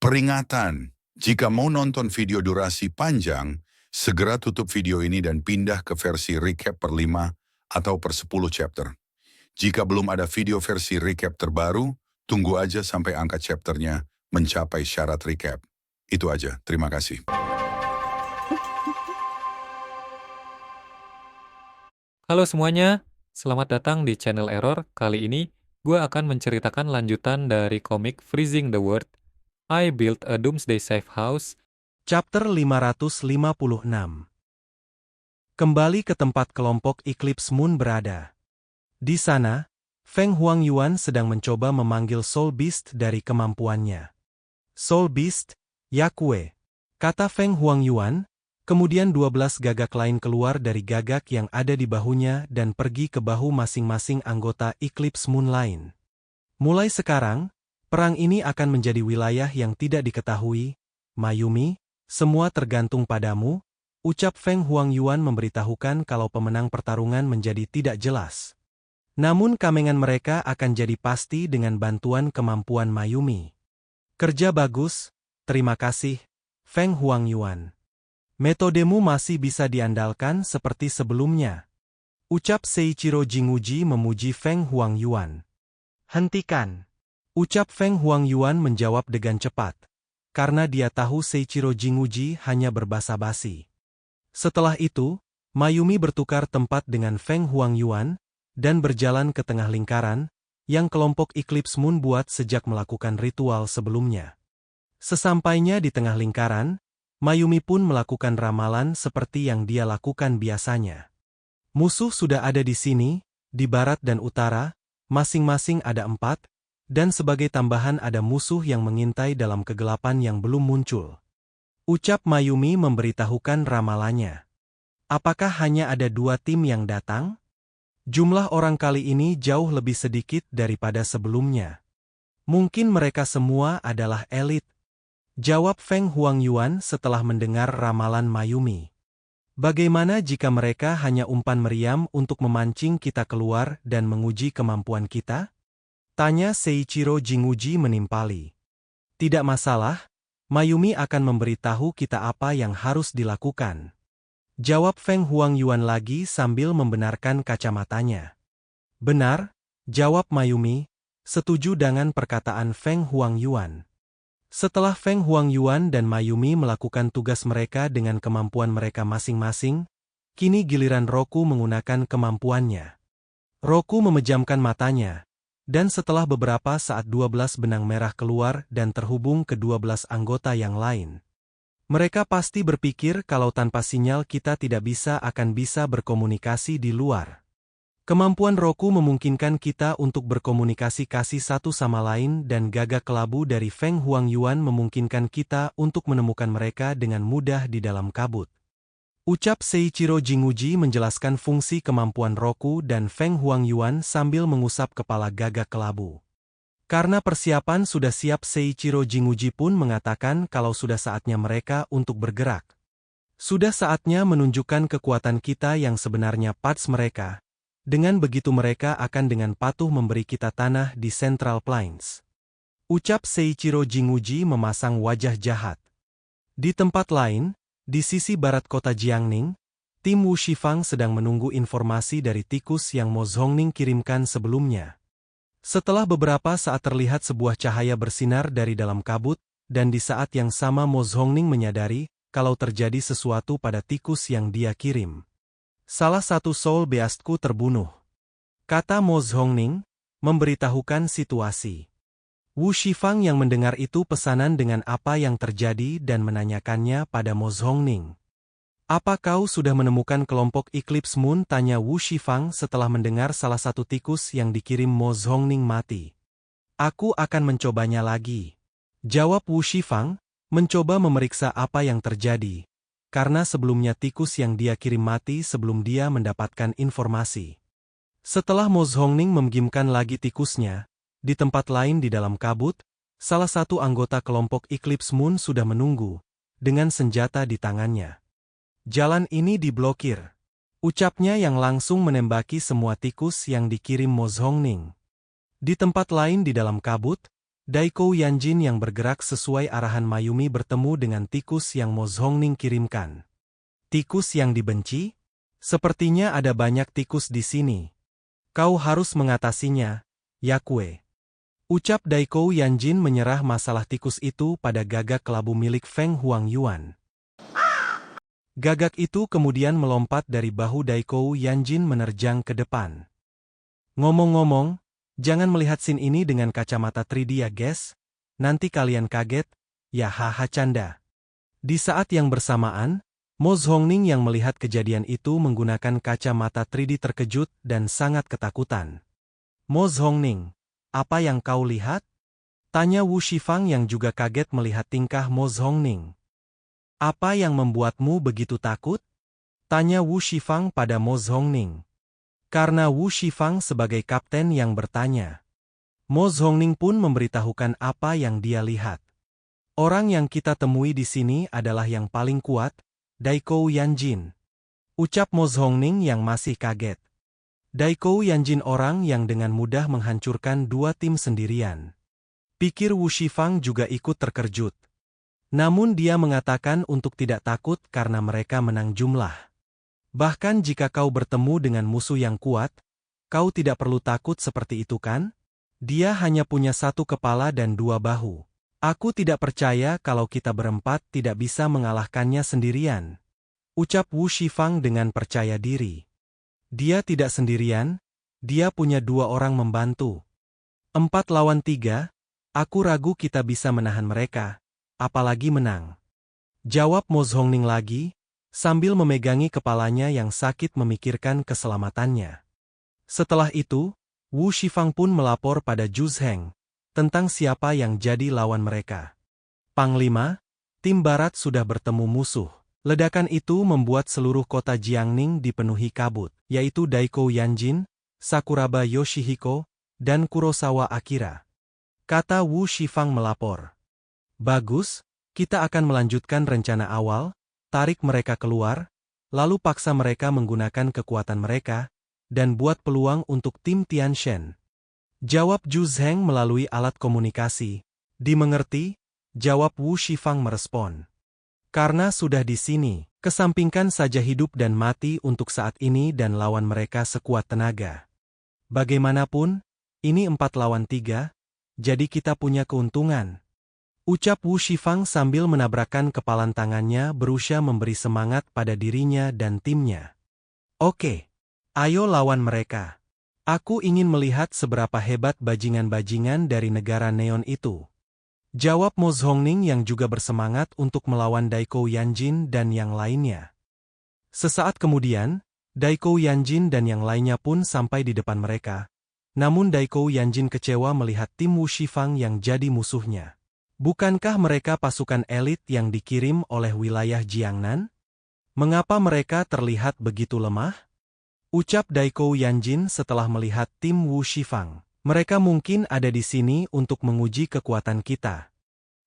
Peringatan, jika mau nonton video durasi panjang, segera tutup video ini dan pindah ke versi recap per 5 atau per 10 chapter. Jika belum ada video versi recap terbaru, tunggu aja sampai angka chapternya mencapai syarat recap. Itu aja, terima kasih. Halo semuanya, selamat datang di channel Error. Kali ini, gue akan menceritakan lanjutan dari komik Freezing the World, I Built a Doomsday Safe House, Chapter 556. Kembali ke tempat kelompok Eclipse Moon berada. Di sana, Feng Huangyuan sedang mencoba memanggil Soul Beast dari kemampuannya. Soul Beast, Yakue, kata Feng Huangyuan, kemudian 12 gagak lain keluar dari gagak yang ada di bahunya dan pergi ke bahu masing-masing anggota Eclipse Moon lain. Mulai sekarang, perang ini akan menjadi wilayah yang tidak diketahui, Mayumi. Semua tergantung padamu, ucap Feng Huangyuan memberitahukan kalau pemenang pertarungan menjadi tidak jelas. Namun kamengan mereka akan jadi pasti dengan bantuan kemampuan Mayumi. Kerja bagus, terima kasih, Feng Huangyuan. Metodemu masih bisa diandalkan seperti sebelumnya. Ucap Seiichiro Jinguji memuji Feng Huangyuan. Hentikan. Ucap Feng Huangyuan menjawab dengan cepat. Karena dia tahu Seiichiro Jinguji hanya berbasa-basi. Setelah itu, Mayumi bertukar tempat dengan Feng Huangyuan, dan berjalan ke tengah lingkaran, yang kelompok Eclipse Moon buat sejak melakukan ritual sebelumnya. Sesampainya di tengah lingkaran, Mayumi pun melakukan ramalan seperti yang dia lakukan biasanya. Musuh sudah ada di sini, di barat dan utara, masing-masing ada 4, dan sebagai tambahan ada musuh yang mengintai dalam kegelapan yang belum muncul. Ucap Mayumi memberitahukan ramalannya. Apakah hanya ada 2 tim yang datang? Jumlah orang kali ini jauh lebih sedikit daripada sebelumnya. Mungkin mereka semua adalah elit. Jawab Feng Huangyuan setelah mendengar ramalan Mayumi. Bagaimana jika mereka hanya umpan meriam untuk memancing kita keluar dan menguji kemampuan kita? Tanya Seiichiro Jinguji menimpali. Tidak masalah, Mayumi akan memberitahu kita apa yang harus dilakukan. Jawab Feng Huangyuan lagi sambil membenarkan kacamatanya. Benar, jawab Mayumi, setuju dengan perkataan Feng Huangyuan. Setelah Feng Huangyuan dan Mayumi melakukan tugas mereka dengan kemampuan mereka masing-masing, kini giliran Roku menggunakan kemampuannya. Roku memejamkan matanya. Dan setelah beberapa saat 12 benang merah keluar dan terhubung ke 12 anggota yang lain. Mereka pasti berpikir kalau tanpa sinyal kita tidak akan bisa berkomunikasi di luar. Kemampuan Roku memungkinkan kita untuk berkomunikasi kasih satu sama lain dan gagak kelabu dari Feng Huangyuan memungkinkan kita untuk menemukan mereka dengan mudah di dalam kabut. Ucap Seiichiro Jinguji menjelaskan fungsi kemampuan Roku dan Feng Huangyuan sambil mengusap kepala gagak kelabu. Karena persiapan sudah siap, Seiichiro Jinguji pun mengatakan kalau sudah saatnya mereka untuk bergerak. Sudah saatnya menunjukkan kekuatan kita yang sebenarnya parts mereka. Dengan begitu mereka akan dengan patuh memberi kita tanah di Central Plains. Ucap Seiichiro Jinguji memasang wajah jahat. Di tempat lain, di sisi barat kota Jiangning, tim Wu Shifang sedang menunggu informasi dari tikus yang Mo Zhongning kirimkan sebelumnya. Setelah beberapa saat terlihat sebuah cahaya bersinar dari dalam kabut, dan di saat yang sama Mo Zhongning menyadari kalau terjadi sesuatu pada tikus yang dia kirim. Salah satu Soul Beastku terbunuh. Kata Mo Zhongning, memberitahukan situasi. Wu Shifang yang mendengar itu pesanan dengan apa yang terjadi dan menanyakannya pada Mo Zhongning. Apa kau sudah menemukan kelompok Eclipse Moon? Tanya Wu Shifang setelah mendengar salah satu tikus yang dikirim Mo Zhongning mati. Aku akan mencobanya lagi. Jawab Wu Shifang, mencoba memeriksa apa yang terjadi. Karena sebelumnya tikus yang dia kirim mati sebelum dia mendapatkan informasi. Setelah Mo Zhongning memgimkan lagi tikusnya, di tempat lain di dalam kabut, salah satu anggota kelompok Eclipse Moon sudah menunggu, dengan senjata di tangannya. Jalan ini diblokir. Ucapnya yang langsung menembaki semua tikus yang dikirim Mo Zhongning. Di tempat lain di dalam kabut, Daiko Yanjin yang bergerak sesuai arahan Mayumi bertemu dengan tikus yang Mo Zhongning kirimkan. Tikus yang dibenci? Sepertinya ada banyak tikus di sini. Kau harus mengatasinya, Yakue. Ucap Daiko Yanjin menyerah masalah tikus itu pada gagak kelabu milik Feng Huangyuan. Gagak itu kemudian melompat dari bahu Daiko Yanjin menerjang ke depan. Ngomong-ngomong, jangan melihat scene ini dengan kacamata 3D ya guys, nanti kalian kaget, ya haha canda. Di saat yang bersamaan, Mo Zhongning yang melihat kejadian itu menggunakan kacamata 3D terkejut dan sangat ketakutan. Mo Zhongning, apa yang kau lihat? Tanya Wu Shifang yang juga kaget melihat tingkah Mo Zhongning. Apa yang membuatmu begitu takut? Tanya Wu Shifang pada Mo Zhongning. Karena Wu Shifang sebagai kapten yang bertanya. Mo Zhongning pun memberitahukan apa yang dia lihat. Orang yang kita temui di sini adalah yang paling kuat, Daiko Yanjin. Ucap Mo Zhongning yang masih kaget. Daiko Yanjin orang yang dengan mudah menghancurkan 2 tim sendirian. Pikir Wu Shifang juga ikut terkejut. Namun dia mengatakan untuk tidak takut karena mereka menang jumlah. Bahkan jika kau bertemu dengan musuh yang kuat, kau tidak perlu takut seperti itu kan? Dia hanya punya 1 kepala dan 2 bahu. Aku tidak percaya kalau kita berempat tidak bisa mengalahkannya sendirian. Ucap Wu Shifang dengan percaya diri. Dia tidak sendirian, dia punya 2 orang membantu. 4 lawan 3, aku ragu kita bisa menahan mereka. Apalagi menang. Jawab Mo Zhongning lagi, sambil memegangi kepalanya yang sakit memikirkan keselamatannya. Setelah itu, Wu Shifang pun melapor pada Zhu Zheng tentang siapa yang jadi lawan mereka. Panglima, tim barat sudah bertemu musuh. Ledakan itu membuat seluruh kota Jiangning dipenuhi kabut, yaitu Daiko Yanjin, Sakuraba Yoshihiko, dan Kurosawa Akira. Kata Wu Shifang melapor. Bagus, kita akan melanjutkan rencana awal, tarik mereka keluar, lalu paksa mereka menggunakan kekuatan mereka, dan buat peluang untuk tim Tianshan. Jawab Zhu Zheng melalui alat komunikasi. Dimengerti? Jawab Wu Shifang merespon. Karena sudah di sini, kesampingkan saja hidup dan mati untuk saat ini dan lawan mereka sekuat tenaga. Bagaimanapun, ini 4 lawan 3, jadi kita punya keuntungan. Ucap Wu Shifang sambil menabrakkan kepalan tangannya berusaha memberi semangat pada dirinya dan timnya. Oke, ayo lawan mereka. Aku ingin melihat seberapa hebat bajingan-bajingan dari negara neon itu. Jawab Mo Zhongning yang juga bersemangat untuk melawan Daiko Yanjin dan yang lainnya. Sesaat kemudian, Daiko Yanjin dan yang lainnya pun sampai di depan mereka. Namun Daiko Yanjin kecewa melihat tim Wu Shifang yang jadi musuhnya. Bukankah mereka pasukan elit yang dikirim oleh wilayah Jiangnan? Mengapa mereka terlihat begitu lemah? Ucap Daiko Yanjin setelah melihat tim Wu Shifang. Mereka mungkin ada di sini untuk menguji kekuatan kita.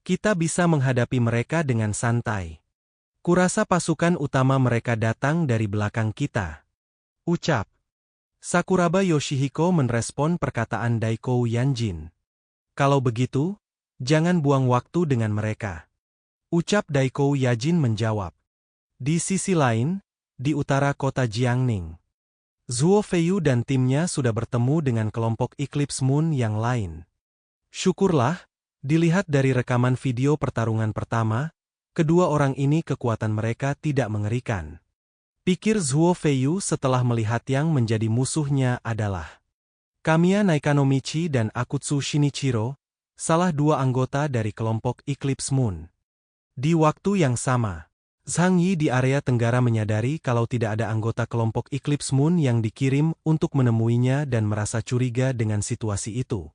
Kita bisa menghadapi mereka dengan santai. Kurasa pasukan utama mereka datang dari belakang kita. Ucap. Sakuraba Yoshihiko merespon perkataan Daiko Yanjin. Kalau begitu, jangan buang waktu dengan mereka. Ucap Daiko Yanjin menjawab. Di sisi lain, di utara kota Jiangning, Zhuo Feiyu dan timnya sudah bertemu dengan kelompok Eclipse Moon yang lain. Syukurlah, dilihat dari rekaman video pertarungan pertama, kedua orang ini kekuatan mereka tidak mengerikan. Pikir Zhuo Feiyu setelah melihat yang menjadi musuhnya adalah Kamiya Naikanomichi dan Akutsu Shinichiro, salah 2 anggota dari kelompok Eclipse Moon. Di waktu yang sama, Zhang Yi di area tenggara menyadari kalau tidak ada anggota kelompok Eclipse Moon yang dikirim untuk menemuinya dan merasa curiga dengan situasi itu.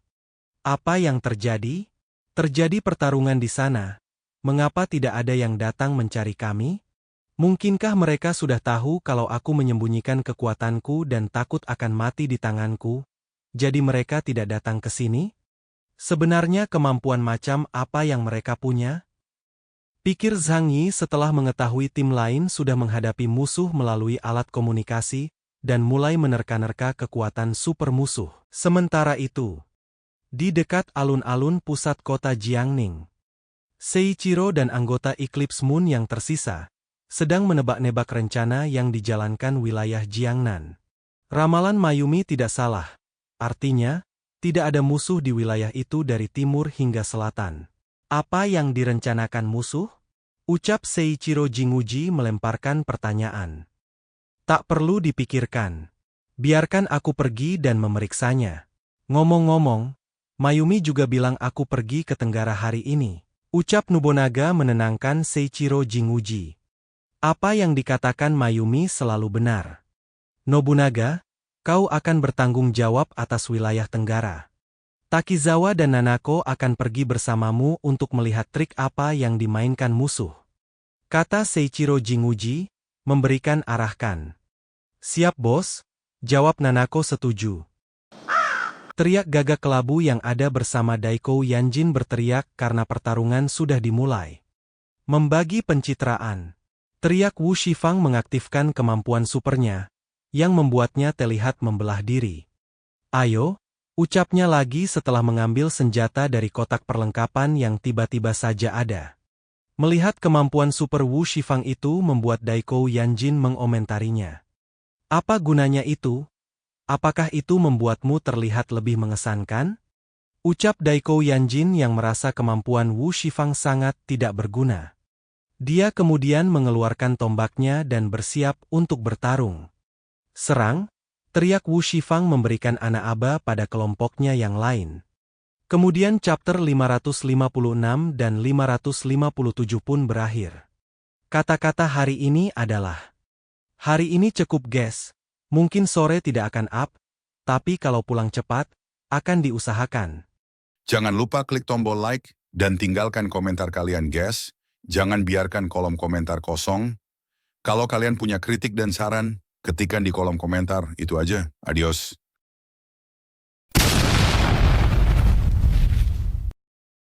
Apa yang terjadi? Terjadi pertarungan di sana. Mengapa tidak ada yang datang mencari kami? Mungkinkah mereka sudah tahu kalau aku menyembunyikan kekuatanku dan takut akan mati di tanganku, jadi mereka tidak datang ke sini? Sebenarnya kemampuan macam apa yang mereka punya? Pikir Zhang Yi setelah mengetahui tim lain sudah menghadapi musuh melalui alat komunikasi dan mulai menerka-nerka kekuatan super musuh. Sementara itu, Di dekat alun-alun pusat kota Jiangning, Seiichiro dan anggota Eclipse Moon yang tersisa sedang menebak-nebak rencana yang dijalankan wilayah Jiangnan. Ramalan Mayumi tidak salah. Artinya, tidak ada musuh di wilayah itu dari timur hingga selatan. Apa yang direncanakan musuh? Ucap Seiichiro Jinguji melemparkan pertanyaan. Tak perlu dipikirkan. Biarkan aku pergi dan memeriksanya. Ngomong-ngomong, Mayumi juga bilang aku pergi ke Tenggara hari ini. Ucap Nobunaga menenangkan Seiichiro Jinguji. Apa yang dikatakan Mayumi selalu benar. Nobunaga, kau akan bertanggung jawab atas wilayah Tenggara. Takizawa dan Nanako akan pergi bersamamu untuk melihat trik apa yang dimainkan musuh. Kata Seiichiro Jinguji, memberikan arahkan. Siap bos, jawab Nanako setuju. Teriak gagak kelabu yang ada bersama Daiko Yanjin berteriak karena pertarungan sudah dimulai. Membagi pencitraan. Teriak Wu Shifang mengaktifkan kemampuan supernya, yang membuatnya terlihat membelah diri. Ayo, ucapnya lagi setelah mengambil senjata dari kotak perlengkapan yang tiba-tiba saja ada. Melihat kemampuan super Wu Shifang itu membuat Daiko Yanjin mengomentarinya. Apa gunanya itu? Apakah itu membuatmu terlihat lebih mengesankan? Ucap Daiko Yanjin yang merasa kemampuan Wu Shifang sangat tidak berguna. Dia kemudian mengeluarkan tombaknya dan bersiap untuk bertarung. Serang, teriak Wu Shifang memberikan anak aba pada kelompoknya yang lain. Kemudian chapter 556 dan 557 pun berakhir. Kata-kata hari ini adalah, hari ini cukup guys, mungkin sore tidak akan up, tapi kalau pulang cepat, akan diusahakan. Jangan lupa klik tombol like dan tinggalkan komentar kalian guys. Jangan biarkan kolom komentar kosong. Kalau kalian punya kritik dan saran, ketikkan di kolom komentar. Itu aja. Adios.